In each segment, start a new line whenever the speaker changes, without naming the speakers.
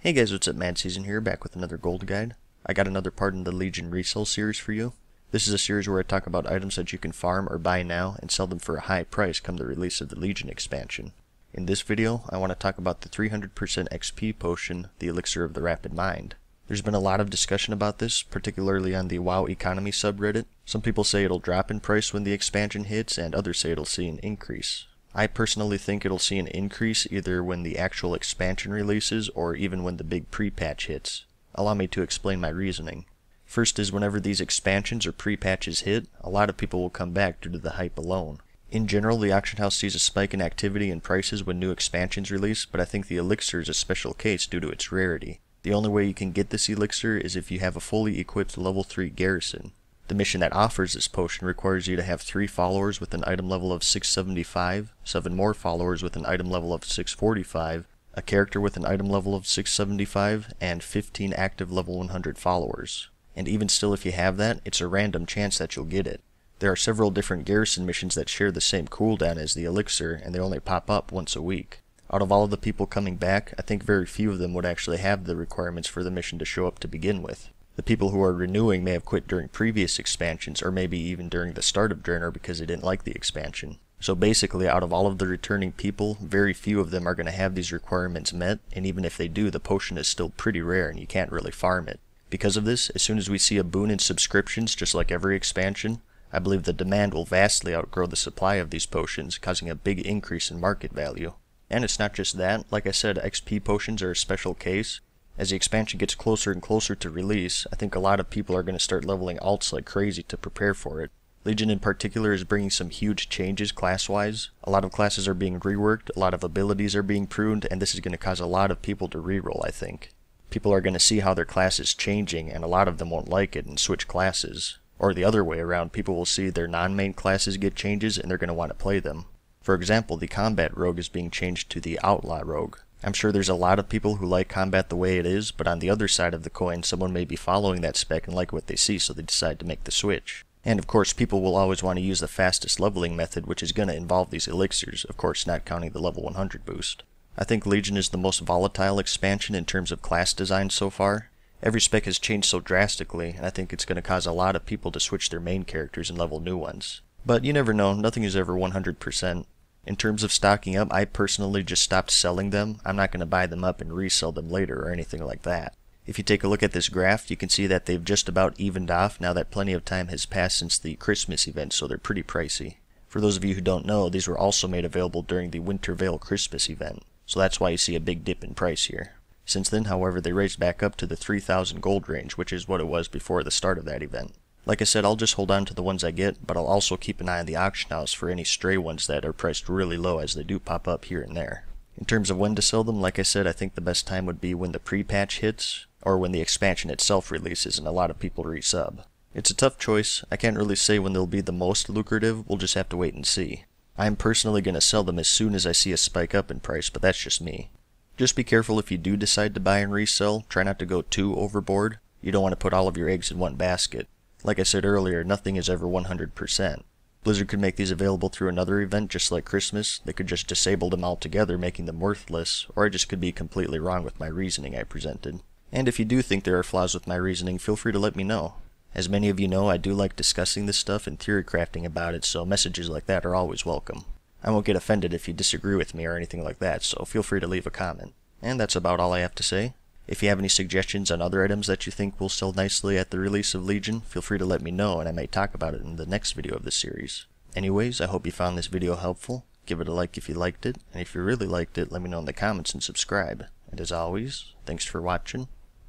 Hey guys, what's up? MadSeason here, back with another gold guide. I got another part in the Legion Resell series for you. This is a series where I talk about items that you can farm or buy now and sell them for a high price come the release of the Legion expansion. In this video, I want to talk about the 300% XP potion, the Elixir of the Rapid Mind. There's been a lot of discussion about this, particularly on the WoW economy subreddit. Some people say it'll drop in price when the expansion hits, and others say it'll see an increase. I personally think it'll see an increase either when the actual expansion releases or even when the big pre-patch hits. Allow me to explain my reasoning. First is whenever these expansions or pre-patches hit, a lot of people will come back due to the hype alone. In general, the auction house sees a spike in activity and prices when new expansions release, but I think the Elixir is a special case due to its rarity. The only way you can get this Elixir is if you have a fully equipped level 3 Garrison. The mission that offers this potion requires you to have 3 followers with an item level of 675, 7 more followers with an item level of 645, a character with an item level of 675, and 15 active level 100 followers. And even still, if you have that, it's a random chance that you'll get it. There are several different Garrison missions that share the same cooldown as the Elixir, and they only pop up once a week. Out of all of the people coming back, I think very few of them would actually have the requirements for the mission to show up to begin with. The people who are renewing may have quit during previous expansions, or maybe even during the start of Draenor because they didn't like the expansion. So basically, out of all of the returning people, very few of them are going to have these requirements met, and even if they do, the potion is still pretty rare and you can't really farm it. Because of this, as soon as we see a boon in subscriptions, just like every expansion, I believe the demand will vastly outgrow the supply of these potions, causing a big increase in market value. And it's not just that, like I said, XP potions are a special case. As the expansion gets closer and closer to release, I think a lot of people are going to start leveling alts like crazy to prepare for it. Legion in particular is bringing some huge changes class-wise. A lot of classes are being reworked, a lot of abilities are being pruned, and this is going to cause a lot of people to reroll, I think. People are going to see how their class is changing, and a lot of them won't like it and switch classes. Or the other way around, people will see their non-main classes get changes and they're going to want to play them. For example, the Combat Rogue is being changed to the Outlaw Rogue. I'm sure there's a lot of people who like combat the way it is, but on the other side of the coin, someone may be following that spec and like what they see, so they decide to make the switch. And of course, people will always want to use the fastest leveling method, which is going to involve these elixirs, of course not counting the level 100 boost. I think Legion is the most volatile expansion in terms of class design so far. Every spec has changed so drastically, and I think it's going to cause a lot of people to switch their main characters and level new ones. But you never know, nothing is ever 100%. In terms of stocking up, I personally just stopped selling them. I'm not going to buy them up and resell them later or anything like that. If you take a look at this graph, you can see that they've just about evened off now that plenty of time has passed since the Christmas event, so they're pretty pricey. For those of you who don't know, these were also made available during the Winter Veil Christmas event, so that's why you see a big dip in price here. Since then, however, they raised back up to the 3,000 gold range, which is what it was before the start of that event. Like I said, I'll just hold on to the ones I get, but I'll also keep an eye on the auction house for any stray ones that are priced really low, as they do pop up here and there. In terms of when to sell them, like I said, I think the best time would be when the pre-patch hits, or when the expansion itself releases and a lot of people resub. It's a tough choice. I can't really say when they'll be the most lucrative, we'll just have to wait and see. I'm personally going to sell them as soon as I see a spike up in price, but that's just me. Just be careful if you do decide to buy and resell, try not to go too overboard. You don't want to put all of your eggs in one basket. Like I said earlier, nothing is ever 100%. Blizzard could make these available through another event just like Christmas. They could just disable them altogether, making them worthless, or I just could be completely wrong with my reasoning I presented. And if you do think there are flaws with my reasoning, feel free to let me know. As many of you know, I do like discussing this stuff and theory crafting about it, so messages like that are always welcome. I won't get offended if you disagree with me or anything like that, so feel free to leave a comment. And that's about all I have to say. If you have any suggestions on other items that you think will sell nicely at the release of Legion, feel free to let me know and I may talk about it in the next video of this series. Anyways, I hope you found this video helpful. Give it a like if you liked it, and if you really liked it, let me know in the comments and subscribe. And as always, thanks for watching,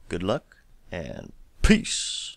good luck, and peace!